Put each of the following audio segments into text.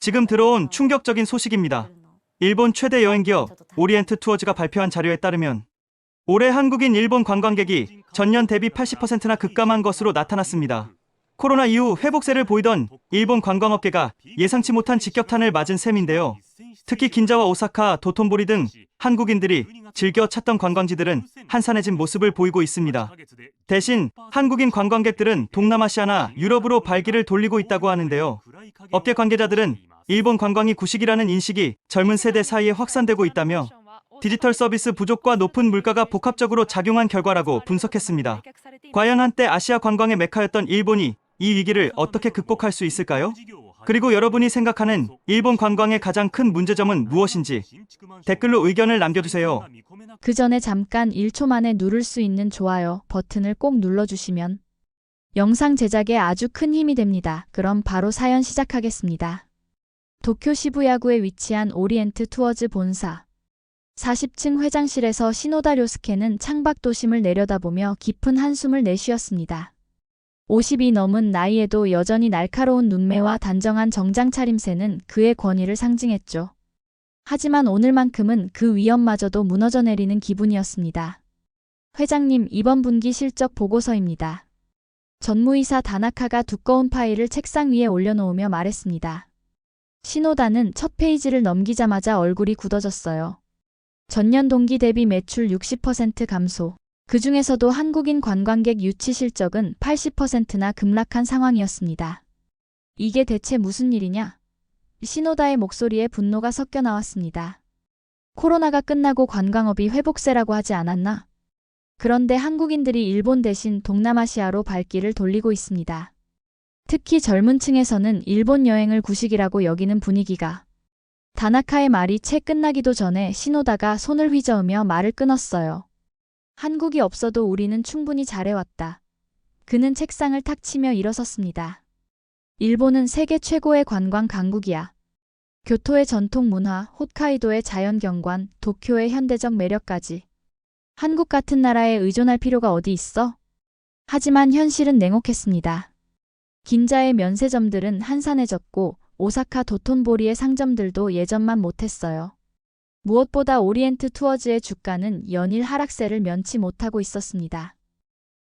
지금 들어온 충격적인 소식입니다. 일본 최대 여행기업 오리엔트 투어즈가 발표한 자료에 따르면 올해 한국인 일본 관광객이 전년 대비 80%나 급감한 것으로 나타났습니다. 코로나 이후 회복세를 보이던 일본 관광업계가 예상치 못한 직격탄을 맞은 셈인데요. 특히 긴자와 오사카, 도톤보리 등 한국인들이 즐겨 찾던 관광지들은 한산해진 모습을 보이고 있습니다. 대신 한국인 관광객들은 동남아시아나 유럽으로 발길을 돌리고 있다고 하는데요. 업계 관계자들은 일본 관광이 구식이라는 인식이 젊은 세대 사이에 확산되고 있다며 디지털 서비스 부족과 높은 물가가 복합적으로 작용한 결과라고 분석했습니다. 과연 한때 아시아 관광의 메카였던 일본이 이 위기를 어떻게 극복할 수 있을까요? 그리고 여러분이 생각하는 일본 관광의 가장 큰 문제점은 무엇인지 댓글로 의견을 남겨주세요. 그 전에 잠깐 1초 만에 누를 수 있는 좋아요 버튼을 꼭 눌러주시면 영상 제작에 아주 큰 힘이 됩니다. 그럼 바로 사연 시작하겠습니다. 도쿄 시부야구에 위치한 오리엔트 투어즈 본사 40층 회장실에서 시노다 료스케는 창밖 도심을 내려다보며 깊은 한숨을 내쉬었습니다. 50이 넘은 나이에도 여전히 날카로운 눈매와 단정한 정장 차림새는 그의 권위를 상징했죠. 하지만 오늘만큼은 그 위엄마저도 무너져 내리는 기분이었습니다. 회장님, 이번 분기 실적 보고서입니다. 전무이사 다나카가 두꺼운 파일을 책상 위에 올려놓으며 말했습니다. 시노다는 첫 페이지를 넘기자마자 얼굴이 굳어졌어요. 전년 동기 대비 매출 60% 감소. 그 중에서도 한국인 관광객 유치 실적은 80%나 급락한 상황이었습니다. 이게 대체 무슨 일이냐? 시노다의 목소리에 분노가 섞여 나왔습니다. 코로나가 끝나고 관광업이 회복세라고 하지 않았나? 그런데 한국인들이 일본 대신 동남아시아로 발길을 돌리고 있습니다. 특히 젊은 층에서는 일본 여행을 구식이라고 여기는 분위기가. 다나카의 말이 채 끝나기도 전에 시노다가 손을 휘저으며 말을 끊었어요. 한국이 없어도 우리는 충분히 잘해왔다. 그는 책상을 탁 치며 일어섰습니다. 일본은 세계 최고의 관광 강국이야. 교토의 전통 문화, 홋카이도의 자연경관, 도쿄의 현대적 매력까지. 한국 같은 나라에 의존할 필요가 어디 있어? 하지만 현실은 냉혹했습니다. 긴자의 면세점들은 한산해졌고 오사카 도톤보리의 상점들도 예전만 못했어요. 무엇보다 오리엔트 투어즈의 주가는 연일 하락세를 면치 못하고 있었습니다.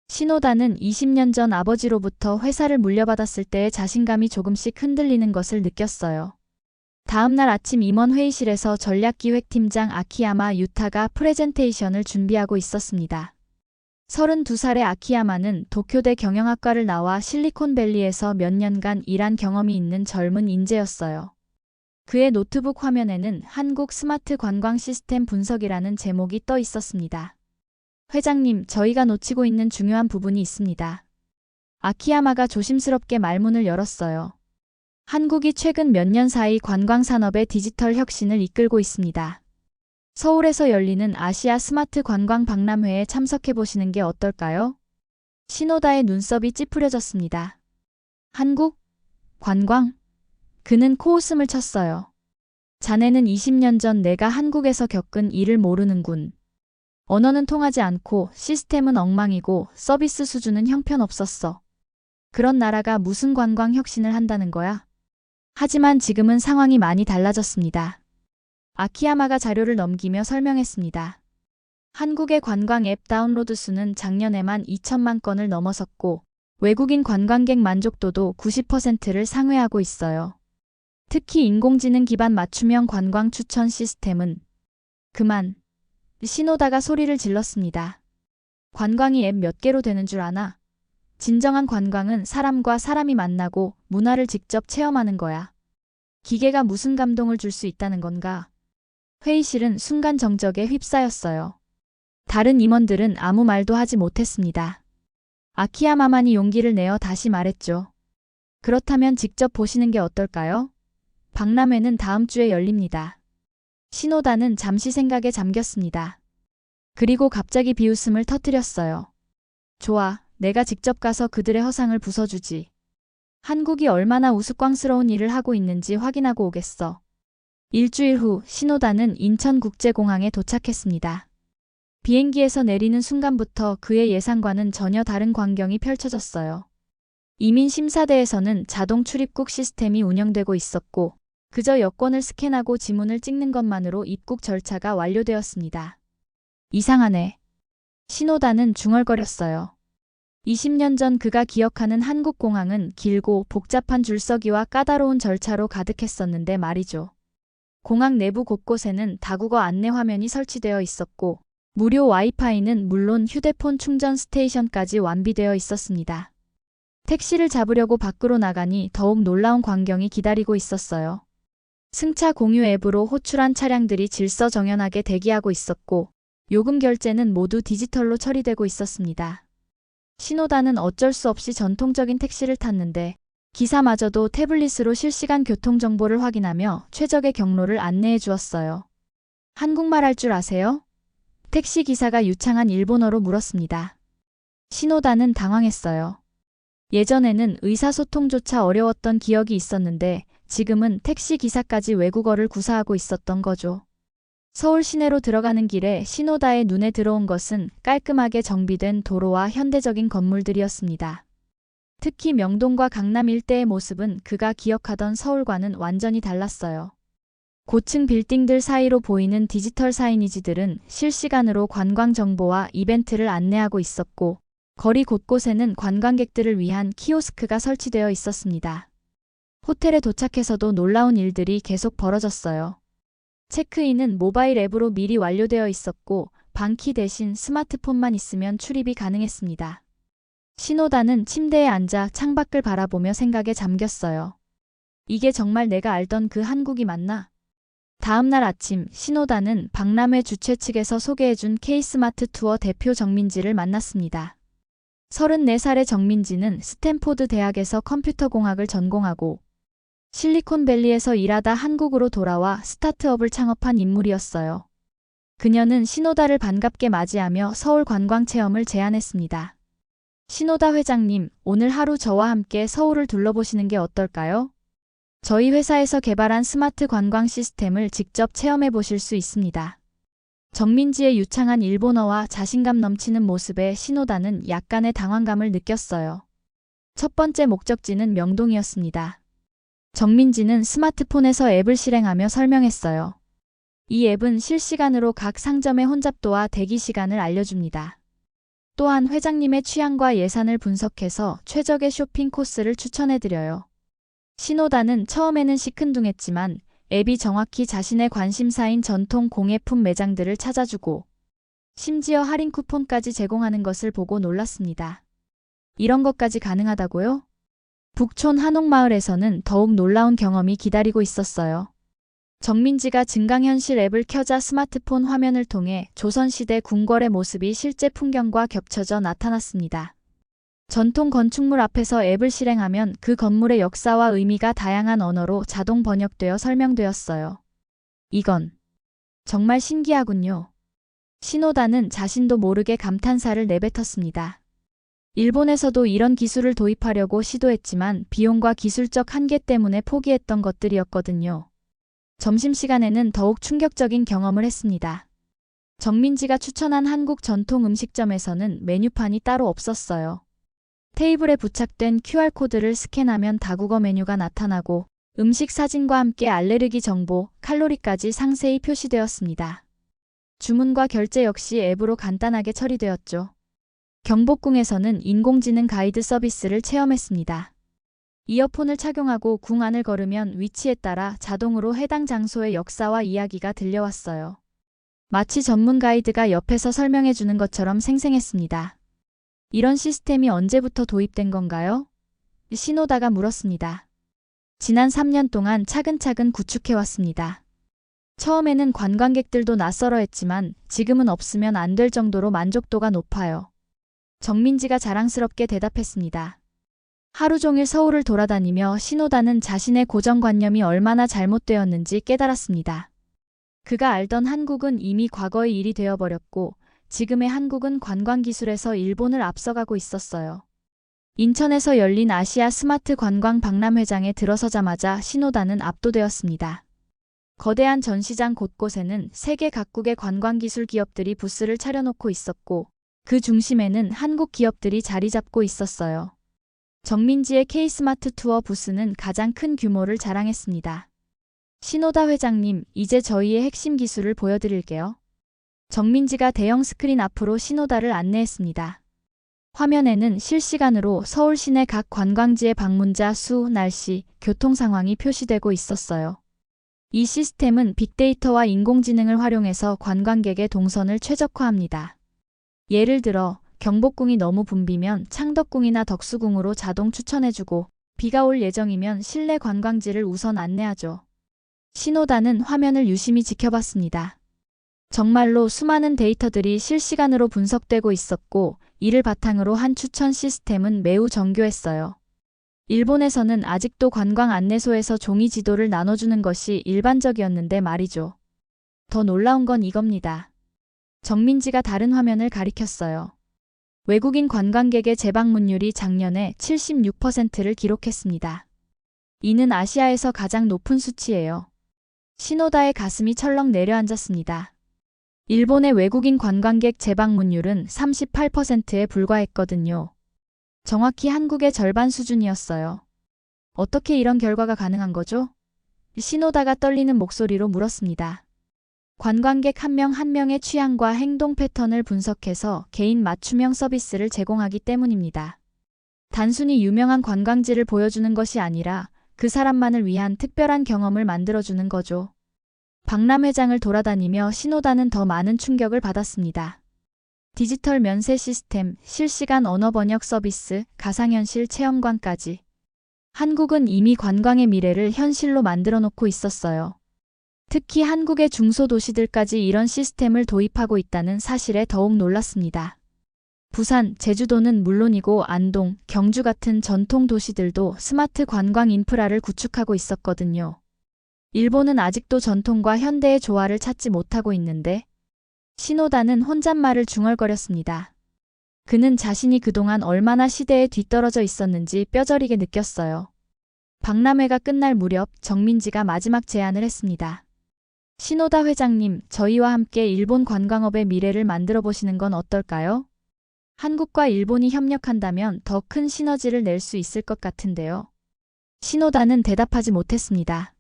시노다는 20년 전 아버지로부터 회사를 물려받았을 때의 자신감이 조금씩 흔들리는 것을 느꼈어요. 다음 날 아침 임원 회의실에서 전략기획팀장 아키야마 유타가 프레젠테이션을 준비하고 있었습니다. 32살의 아키야마는 도쿄대 경영학과를 나와 실리콘밸리에서 몇 년간 일한 경험이 있는 젊은 인재였어요. 그의 노트북 화면에는 한국 스마트 관광 시스템 분석이라는 제목이 떠 있었습니다. 회장님, 저희가 놓치고 있는 중요한 부분이 있습니다. 아키야마가 조심스럽게 말문을 열었어요. 한국이 최근 몇 년 사이 관광 산업의 디지털 혁신을 이끌고 있습니다. 서울에서 열리는 아시아 스마트 관광 박람회에 참석해 보시는 게 어떨까요? 시노다의 눈썹이 찌푸려졌습니다. 한국? 관광? 그는 코웃음을 쳤어요. 자네는 20년 전 내가 한국에서 겪은 일을 모르는군. 언어는 통하지 않고 시스템은 엉망이고 서비스 수준은 형편없었어. 그런 나라가 무슨 관광 혁신을 한다는 거야? 하지만 지금은 상황이 많이 달라졌습니다. 아키야마가 자료를 넘기며 설명했습니다. 한국의 관광 앱 다운로드 수는 작년에만 2천만 건을 넘어섰고 외국인 관광객 만족도도 90%를 상회하고 있어요. 특히 인공지능 기반 맞춤형 관광 추천 시스템은 그만. 시노다가 소리를 질렀습니다. 관광이 앱 몇 개로 되는 줄 아나? 진정한 관광은 사람과 사람이 만나고 문화를 직접 체험하는 거야. 기계가 무슨 감동을 줄 수 있다는 건가? 회의실은 순간 정적에 휩싸였어요. 다른 임원들은 아무 말도 하지 못했습니다. 아키야마만이 용기를 내어 다시 말했죠. 그렇다면 직접 보시는 게 어떨까요? 박람회는 다음 주에 열립니다. 시노다는 잠시 생각에 잠겼습니다. 그리고 갑자기 비웃음을 터뜨렸어요. 좋아, 내가 직접 가서 그들의 허상을 부숴주지. 한국이 얼마나 우스꽝스러운 일을 하고 있는지 확인하고 오겠어. 일주일 후 시노다는 인천국제공항에 도착했습니다. 비행기에서 내리는 순간부터 그의 예상과는 전혀 다른 광경이 펼쳐졌어요. 이민심사대에서는 자동 출입국 시스템이 운영되고 있었고 그저 여권을 스캔하고 지문을 찍는 것만으로 입국 절차가 완료되었습니다. 이상하네. 신호단은 중얼거렸어요. 20년 전 그가 기억하는 한국 공항은 길고 복잡한 줄서기와 까다로운 절차로 가득했었는데 말이죠. 공항 내부 곳곳에는 다국어 안내 화면이 설치되어 있었고 무료 와이파이는 물론 휴대폰 충전 스테이션까지 완비되어 있었습니다. 택시를 잡으려고 밖으로 나가니 더욱 놀라운 광경이 기다리고 있었어요. 승차 공유 앱으로 호출한 차량들이 질서정연하게 대기하고 있었고 요금 결제는 모두 디지털로 처리되고 있었습니다. 신호단은 어쩔 수 없이 전통적인 택시를 탔는데 기사마저도 태블릿으로 실시간 교통정보를 확인하며 최적의 경로를 안내해 주었어요. 한국말 할 줄 아세요? 택시 기사가 유창한 일본어로 물었습니다. 신호단은 당황했어요. 예전에는 의사소통조차 어려웠던 기억이 있었는데 지금은 택시 기사까지 외국어를 구사하고 있었던 거죠. 서울 시내로 들어가는 길에 신호다의 눈에 들어온 것은 깔끔하게 정비된 도로와 현대적인 건물들이었습니다. 특히 명동과 강남 일대의 모습은 그가 기억하던 서울과는 완전히 달랐어요. 고층 빌딩들 사이로 보이는 디지털 사이니지들은 실시간으로 관광 정보와 이벤트를 안내하고 있었고 거리 곳곳에는 관광객들을 위한 키오스크가 설치되어 있었습니다. 호텔에 도착해서도 놀라운 일들이 계속 벌어졌어요. 체크인은 모바일 앱으로 미리 완료되어 있었고 방키 대신 스마트폰만 있으면 출입이 가능했습니다. 신호단은 침대에 앉아 창밖을 바라보며 생각에 잠겼어요. 이게 정말 내가 알던 그 한국이 맞나? 다음 날 아침 신호단은 박람회 주최 측에서 소개해준 K스마트 투어 대표 정민지를 만났습니다. 34살의 정민지는 스탠포드 대학에서 컴퓨터공학을 전공하고 실리콘밸리에서 일하다 한국으로 돌아와 스타트업을 창업한 인물이었어요. 그녀는 신호다를 반갑게 맞이하며 서울 관광 체험을 제안했습니다. 신호다 회장님, 오늘 하루 저와 함께 서울을 둘러보시는 게 어떨까요? 저희 회사에서 개발한 스마트 관광 시스템을 직접 체험해 보실 수 있습니다. 정민지의 유창한 일본어와 자신감 넘치는 모습에 신호다는 약간의 당황감을 느꼈어요. 첫 번째 목적지는 명동이었습니다. 정민지는 스마트폰에서 앱을 실행하며 설명했어요. 이 앱은 실시간으로 각 상점의 혼잡도와 대기 시간을 알려줍니다. 또한 회장님의 취향과 예산을 분석해서 최적의 쇼핑 코스를 추천해드려요. 신호다는 처음에는 시큰둥했지만 앱이 정확히 자신의 관심사인 전통 공예품 매장들을 찾아주고 심지어 할인 쿠폰까지 제공하는 것을 보고 놀랐습니다. 이런 것까지 가능하다고요? 북촌 한옥마을에서는 더욱 놀라운 경험이 기다리고 있었어요. 정민지가 증강현실 앱을 켜자 스마트폰 화면을 통해 조선시대 궁궐의 모습이 실제 풍경과 겹쳐져 나타났습니다. 전통 건축물 앞에서 앱을 실행하면 그 건물의 역사와 의미가 다양한 언어로 자동 번역되어 설명되었어요. 이건 정말 신기하군요. 신호다는 자신도 모르게 감탄사를 내뱉었습니다. 일본에서도 이런 기술을 도입하려고 시도했지만 비용과 기술적 한계 때문에 포기했던 것들이었거든요. 점심시간에는 더욱 충격적인 경험을 했습니다. 정민지가 추천한 한국 전통 음식점에서는 메뉴판이 따로 없었어요. 테이블에 부착된 QR코드를 스캔하면 다국어 메뉴가 나타나고 음식 사진과 함께 알레르기 정보, 칼로리까지 상세히 표시되었습니다. 주문과 결제 역시 앱으로 간단하게 처리되었죠. 경복궁에서는 인공지능 가이드 서비스를 체험했습니다. 이어폰을 착용하고 궁 안을 걸으면 위치에 따라 자동으로 해당 장소의 역사와 이야기가 들려왔어요. 마치 전문 가이드가 옆에서 설명해 주는 것처럼 생생했습니다. 이런 시스템이 언제부터 도입된 건가요? 신호다가 물었습니다. 지난 3년 동안 차근차근 구축해왔습니다. 처음에는 관광객들도 낯설어했지만 지금은 없으면 안 될 정도로 만족도가 높아요. 정민지가 자랑스럽게 대답했습니다. 하루 종일 서울을 돌아다니며 신호다는 자신의 고정관념이 얼마나 잘못되었는지 깨달았습니다. 그가 알던 한국은 이미 과거의 일이 되어버렸고 지금의 한국은 관광기술에서 일본을 앞서가고 있었어요. 인천에서 열린 아시아 스마트 관광 박람회장에 들어서자마자 신호다는 압도되었습니다. 거대한 전시장 곳곳에는 세계 각국의 관광기술 기업들이 부스를 차려놓고 있었고 그 중심에는 한국 기업들이 자리 잡고 있었어요. 정민지의 K스마트 투어 부스는 가장 큰 규모를 자랑했습니다. 신호다 회장님, 이제 저희의 핵심 기술을 보여드릴게요. 정민지가 대형 스크린 앞으로 신호다를 안내했습니다. 화면에는 실시간으로 서울 시내 각 관광지의 방문자 수, 날씨, 교통 상황이 표시되고 있었어요. 이 시스템은 빅데이터와 인공지능을 활용해서 관광객의 동선을 최적화합니다. 예를 들어 경복궁이 너무 붐비면 창덕궁이나 덕수궁으로 자동 추천해주고 비가 올 예정이면 실내 관광지를 우선 안내하죠. 신호다는 화면을 유심히 지켜봤습니다. 정말로 수많은 데이터들이 실시간으로 분석되고 있었고 이를 바탕으로 한 추천 시스템은 매우 정교했어요. 일본에서는 아직도 관광 안내소에서 종이 지도를 나눠주는 것이 일반적이었는데 말이죠. 더 놀라운 건 이겁니다. 정민지가 다른 화면을 가리켰어요. 외국인 관광객의 재방문율이 작년에 76%를 기록했습니다. 이는 아시아에서 가장 높은 수치예요. 신호다의 가슴이 철렁 내려앉았습니다. 일본의 외국인 관광객 재방문율은 38%에 불과했거든요. 정확히 한국의 절반 수준이었어요. 어떻게 이런 결과가 가능한 거죠? 신호다가 떨리는 목소리로 물었습니다. 관광객 한 명 한 명의 취향과 행동 패턴을 분석해서 개인 맞춤형 서비스를 제공하기 때문입니다. 단순히 유명한 관광지를 보여주는 것이 아니라 그 사람만을 위한 특별한 경험을 만들어주는 거죠. 박람회장을 돌아다니며 신호다는 더 많은 충격을 받았습니다. 디지털 면세 시스템, 실시간 언어 번역 서비스, 가상현실 체험관까지. 한국은 이미 관광의 미래를 현실로 만들어 놓고 있었어요. 특히 한국의 중소도시들까지 이런 시스템을 도입하고 있다는 사실에 더욱 놀랐습니다. 부산, 제주도는 물론이고 안동, 경주 같은 전통 도시들도 스마트 관광 인프라를 구축하고 있었거든요. 일본은 아직도 전통과 현대의 조화를 찾지 못하고 있는데 신호다는 혼잣말을 중얼거렸습니다. 그는 자신이 그동안 얼마나 시대에 뒤떨어져 있었는지 뼈저리게 느꼈어요. 박람회가 끝날 무렵 정민지가 마지막 제안을 했습니다. 신호다 회장님, 저희와 함께 일본 관광업의 미래를 만들어 보시는 건 어떨까요? 한국과 일본이 협력한다면 더 큰 시너지를 낼 수 있을 것 같은데요. 신호다는 대답하지 못했습니다.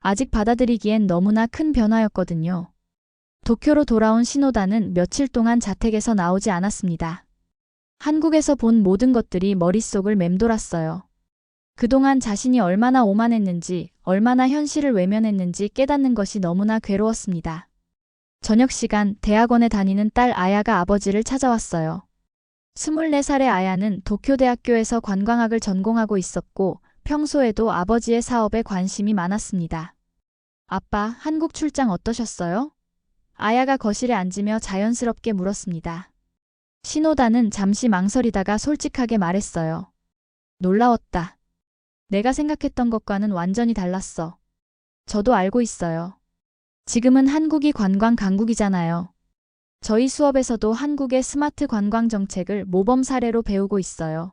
아직 받아들이기엔 너무나 큰 변화였거든요. 도쿄로 돌아온 신호다는 며칠 동안 자택에서 나오지 않았습니다. 한국에서 본 모든 것들이 머릿속을 맴돌았어요. 그동안 자신이 얼마나 오만했는지, 얼마나 현실을 외면했는지 깨닫는 것이 너무나 괴로웠습니다. 저녁 시간 대학원에 다니는 딸 아야가 아버지를 찾아왔어요. 24살의 아야는 도쿄대학교에서 관광학을 전공하고 있었고 평소에도 아버지의 사업에 관심이 많았습니다. 아빠, 한국 출장 어떠셨어요? 아야가 거실에 앉으며 자연스럽게 물었습니다. 신호다는 잠시 망설이다가 솔직하게 말했어요. 놀라웠다. 내가 생각했던 것과는 완전히 달랐어. 저도 알고 있어요. 지금은 한국이 관광 강국이잖아요. 저희 수업에서도 한국의 스마트 관광 정책을 모범 사례로 배우고 있어요.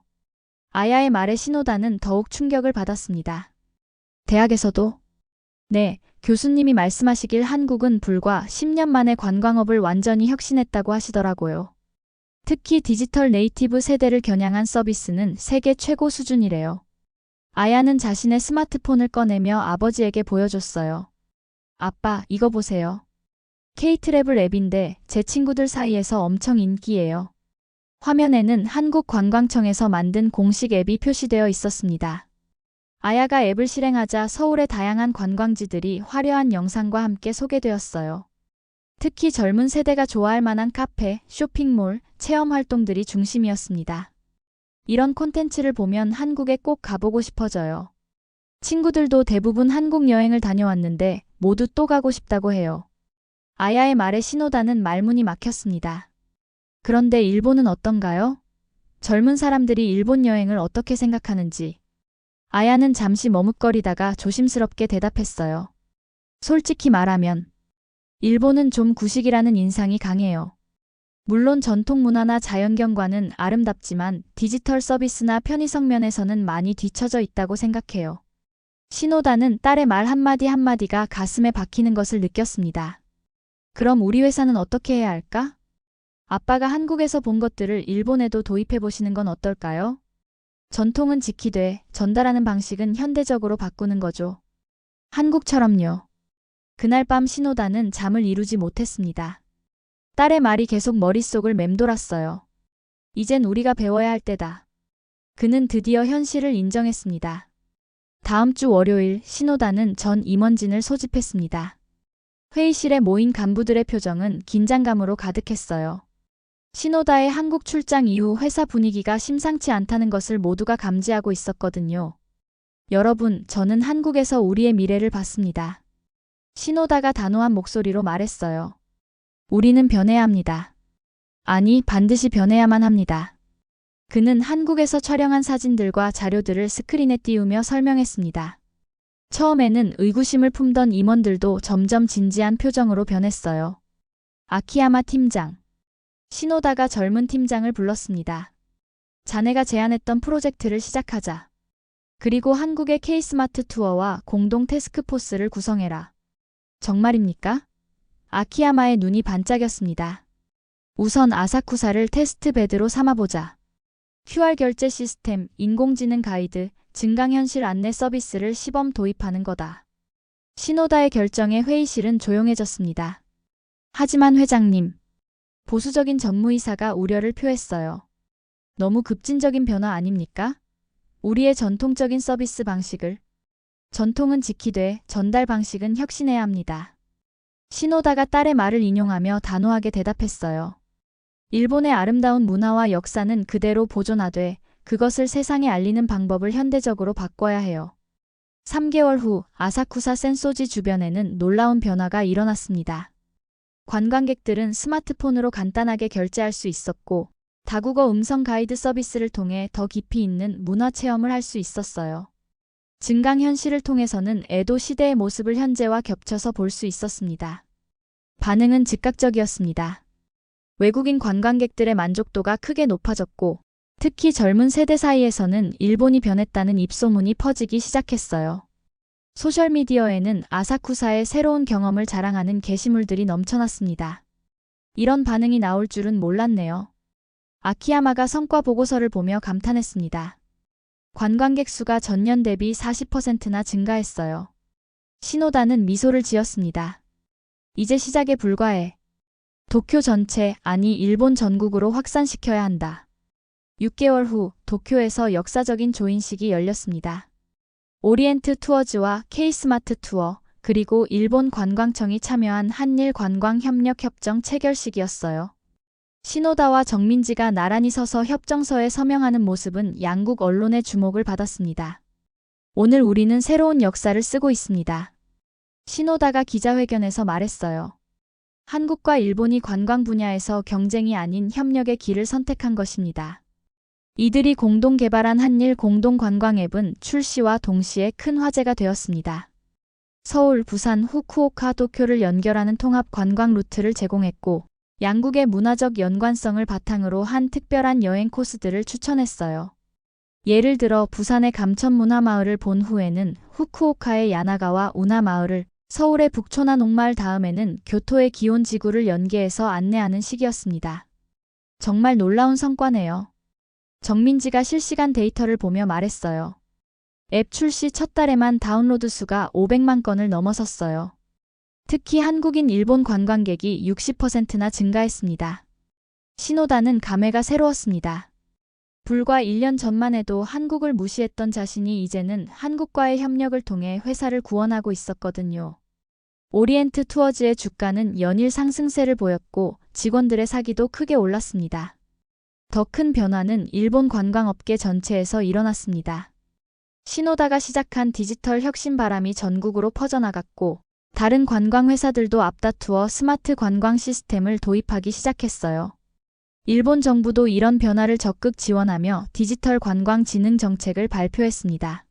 아야의 말에 신호다는 더욱 충격을 받았습니다. 대학에서도? 네, 교수님이 말씀하시길 한국은 불과 10년 만에 관광업을 완전히 혁신했다고 하시더라고요. 특히 디지털 네이티브 세대를 겨냥한 서비스는 세계 최고 수준이래요. 아야는 자신의 스마트폰을 꺼내며 아버지에게 보여줬어요. 아빠, 이거 보세요. K트래블 앱인데 제 친구들 사이에서 엄청 인기예요. 화면에는 한국관광청에서 만든 공식 앱이 표시되어 있었습니다. 아야가 앱을 실행하자 서울의 다양한 관광지들이 화려한 영상과 함께 소개되었어요. 특히 젊은 세대가 좋아할 만한 카페, 쇼핑몰, 체험 활동들이 중심이었습니다. 이런 콘텐츠를 보면 한국에 꼭 가보고 싶어져요. 친구들도 대부분 한국 여행을 다녀왔는데 모두 또 가고 싶다고 해요. 아야의 말에 신호다는 말문이 막혔습니다. 그런데 일본은 어떤가요? 젊은 사람들이 일본 여행을 어떻게 생각하는지. 아야는 잠시 머뭇거리다가 조심스럽게 대답했어요. 솔직히 말하면 일본은 좀 구식이라는 인상이 강해요. 물론 전통 문화나 자연경관은 아름답지만 디지털 서비스나 편의성 면에서는 많이 뒤처져 있다고 생각해요. 신호다는 딸의 말 한마디 한마디가 가슴에 박히는 것을 느꼈습니다. 그럼 우리 회사는 어떻게 해야 할까? 아빠가 한국에서 본 것들을 일본에도 도입해 보시는 건 어떨까요? 전통은 지키되 전달하는 방식은 현대적으로 바꾸는 거죠. 한국처럼요. 그날 밤 신호다는 잠을 이루지 못했습니다. 딸의 말이 계속 머릿속을 맴돌았어요. 이젠 우리가 배워야 할 때다. 그는 드디어 현실을 인정했습니다. 다음 주 월요일 신호다는 전 임원진을 소집했습니다. 회의실에 모인 간부들의 표정은 긴장감으로 가득했어요. 신호다의 한국 출장 이후 회사 분위기가 심상치 않다는 것을 모두가 감지하고 있었거든요. 여러분, 저는 한국에서 우리의 미래를 봤습니다. 신호다가 단호한 목소리로 말했어요. 우리는 변해야 합니다. 아니, 반드시 변해야만 합니다. 그는 한국에서 촬영한 사진들과 자료들을 스크린에 띄우며 설명했습니다. 처음에는 의구심을 품던 임원들도 점점 진지한 표정으로 변했어요. 아키야마 팀장. 신호다가 젊은 팀장을 불렀습니다. 자네가 제안했던 프로젝트를 시작하자. 그리고 한국의 K스마트 투어와 공동 태스크포스를 구성해라. 정말입니까? 아키야마의 눈이 반짝였습니다. 우선 아사쿠사를 테스트 베드로 삼아보자. QR 결제 시스템, 인공지능 가이드, 증강현실 안내 서비스를 시범 도입하는 거다. 신호다의 결정에 회의실은 조용해졌습니다. 하지만 회장님, 보수적인 전무이사가 우려를 표했어요. 너무 급진적인 변화 아닙니까? 우리의 전통적인 서비스 방식을. 전통은 지키되 전달 방식은 혁신해야 합니다. 신호다가 딸의 말을 인용하며 단호하게 대답했어요. 일본의 아름다운 문화와 역사는 그대로 보존하되 그것을 세상에 알리는 방법을 현대적으로 바꿔야 해요. 3개월 후 아사쿠사 센소지 주변에는 놀라운 변화가 일어났습니다. 관광객들은 스마트폰으로 간단하게 결제할 수 있었고 다국어 음성 가이드 서비스를 통해 더 깊이 있는 문화 체험을 할 수 있었어요. 증강현실을 통해서는 에도 시대의 모습을 현재와 겹쳐서 볼 수 있었습니다. 반응은 즉각적이었습니다. 외국인 관광객들의 만족도가 크게 높아졌고 특히 젊은 세대 사이에서는 일본이 변했다는 입소문이 퍼지기 시작했어요. 소셜미디어에는 아사쿠사의 새로운 경험을 자랑하는 게시물들이 넘쳐났습니다. 이런 반응이 나올 줄은 몰랐네요. 아키야마가 성과 보고서를 보며 감탄했습니다. 관광객 수가 전년 대비 40%나 증가했어요. 신호다는 미소를 지었습니다. 이제 시작에 불과해. 도쿄 전체, 아니 일본 전국으로 확산시켜야 한다. 6개월 후 도쿄에서 역사적인 조인식이 열렸습니다. 오리엔트 투어즈와 K스마트 투어, 그리고 일본 관광청이 참여한 한일 관광협력협정 체결식이었어요. 신호다와 정민지가 나란히 서서 협정서에 서명하는 모습은 양국 언론의 주목을 받았습니다. 오늘 우리는 새로운 역사를 쓰고 있습니다. 신호다가 기자회견에서 말했어요. 한국과 일본이 관광 분야에서 경쟁이 아닌 협력의 길을 선택한 것입니다. 이들이 공동 개발한 한일 공동 관광 앱은 출시와 동시에 큰 화제가 되었습니다. 서울, 부산, 후쿠오카, 도쿄를 연결하는 통합 관광 루트를 제공했고 양국의 문화적 연관성을 바탕으로 한 특별한 여행 코스들을 추천했어요. 예를 들어 부산의 감천문화마을을 본 후에는 후쿠오카의 야나가와 운하마을을, 서울의 북촌화 녹마을 다음에는 교토의 기온지구를 연계해서 안내하는 식이었습니다. 정말 놀라운 성과네요. 정민지가 실시간 데이터를 보며 말했어요. 앱 출시 첫 달에만 다운로드 수가 500만 건을 넘어섰어요. 특히 한국인 일본 관광객이 60%나 증가했습니다. 신호다는 감회가 새로웠습니다. 불과 1년 전만 해도 한국을 무시했던 자신이 이제는 한국과의 협력을 통해 회사를 구원하고 있었거든요. 오리엔트 투어즈의 주가는 연일 상승세를 보였고 직원들의 사기도 크게 올랐습니다. 더 큰 변화는 일본 관광업계 전체에서 일어났습니다. 신호다가 시작한 디지털 혁신 바람이 전국으로 퍼져나갔고 다른 관광회사들도 앞다투어 스마트 관광 시스템을 도입하기 시작했어요. 일본 정부도 이런 변화를 적극 지원하며 디지털 관광 진흥 정책을 발표했습니다.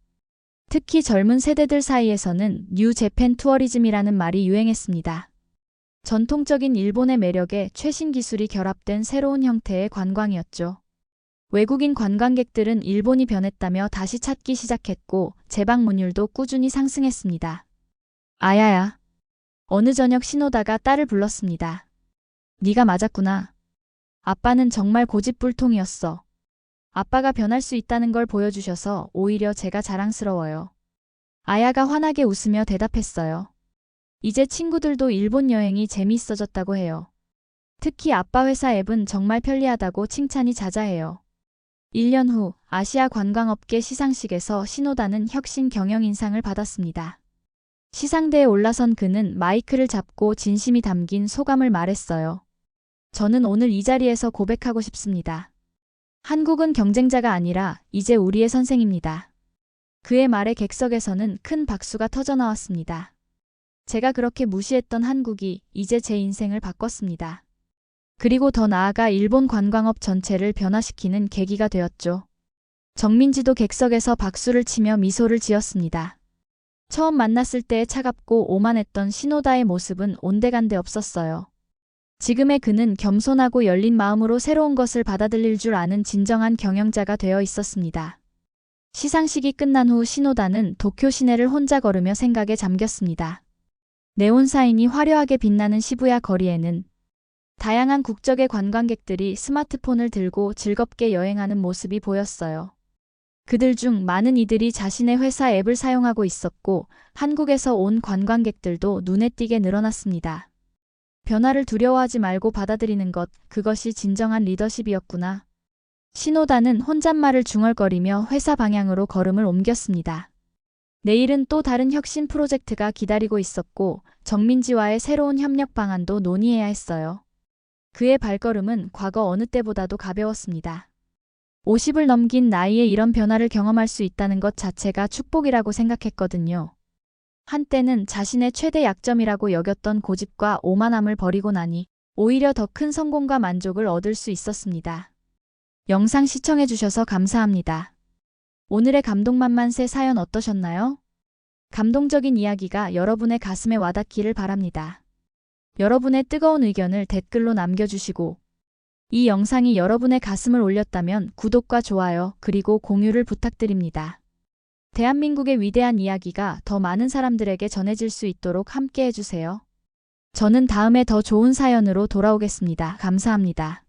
특히 젊은 세대들 사이에서는 뉴 재팬 투어리즘이라는 말이 유행했습니다. 전통적인 일본의 매력에 최신 기술이 결합된 새로운 형태의 관광이었죠. 외국인 관광객들은 일본이 변했다며 다시 찾기 시작했고 재방문율도 꾸준히 상승했습니다. 아야야. 어느 저녁 신호다가 딸을 불렀습니다. 네가 맞았구나. 아빠는 정말 고집불통이었어. 아빠가 변할 수 있다는 걸 보여주셔서 오히려 제가 자랑스러워요. 아야가 환하게 웃으며 대답했어요. 이제 친구들도 일본 여행이 재미있어졌다고 해요. 특히 아빠 회사 앱은 정말 편리하다고 칭찬이 자자해요. 1년 후 아시아 관광업계 시상식에서 신호다는 혁신 경영인상을 받았습니다. 시상대에 올라선 그는 마이크를 잡고 진심이 담긴 소감을 말했어요. 저는 오늘 이 자리에서 고백하고 싶습니다. 한국은 경쟁자가 아니라 이제 우리의 선생입니다. 그의 말에 객석에서는 큰 박수가 터져나왔습니다. 제가 그렇게 무시했던 한국이 이제 제 인생을 바꿨습니다. 그리고 더 나아가 일본 관광업 전체를 변화시키는 계기가 되었죠. 정민지도 객석에서 박수를 치며 미소를 지었습니다. 처음 만났을 때의 차갑고 오만했던 신호다의 모습은 온데간데 없었어요. 지금의 그는 겸손하고 열린 마음으로 새로운 것을 받아들일 줄 아는 진정한 경영자가 되어 있었습니다. 시상식이 끝난 후 신호다는 도쿄 시내를 혼자 걸으며 생각에 잠겼습니다. 네온사인이 화려하게 빛나는 시부야 거리에는 다양한 국적의 관광객들이 스마트폰을 들고 즐겁게 여행하는 모습이 보였어요. 그들 중 많은 이들이 자신의 회사 앱을 사용하고 있었고 한국에서 온 관광객들도 눈에 띄게 늘어났습니다. 변화를 두려워하지 말고 받아들이는 것, 그것이 진정한 리더십이었구나. 신호다는 혼잣말을 중얼거리며 회사 방향으로 걸음을 옮겼습니다. 내일은 또 다른 혁신 프로젝트가 기다리고 있었고 정민지와의 새로운 협력 방안도 논의해야 했어요. 그의 발걸음은 과거 어느 때보다도 가벼웠습니다. 50을 넘긴 나이에 이런 변화를 경험할 수 있다는 것 자체가 축복이라고 생각했거든요. 한때는 자신의 최대 약점이라고 여겼던 고집과 오만함을 버리고 나니 오히려 더 큰 성공과 만족을 얻을 수 있었습니다. 영상 시청해주셔서 감사합니다. 오늘의 감동만만세 사연 어떠셨나요? 감동적인 이야기가 여러분의 가슴에 와닿기를 바랍니다. 여러분의 뜨거운 의견을 댓글로 남겨주시고 이 영상이 여러분의 가슴을 울렸다면 구독과 좋아요 그리고 공유를 부탁드립니다. 대한민국의 위대한 이야기가 더 많은 사람들에게 전해질 수 있도록 함께 해주세요. 저는 다음에 더 좋은 사연으로 돌아오겠습니다. 감사합니다.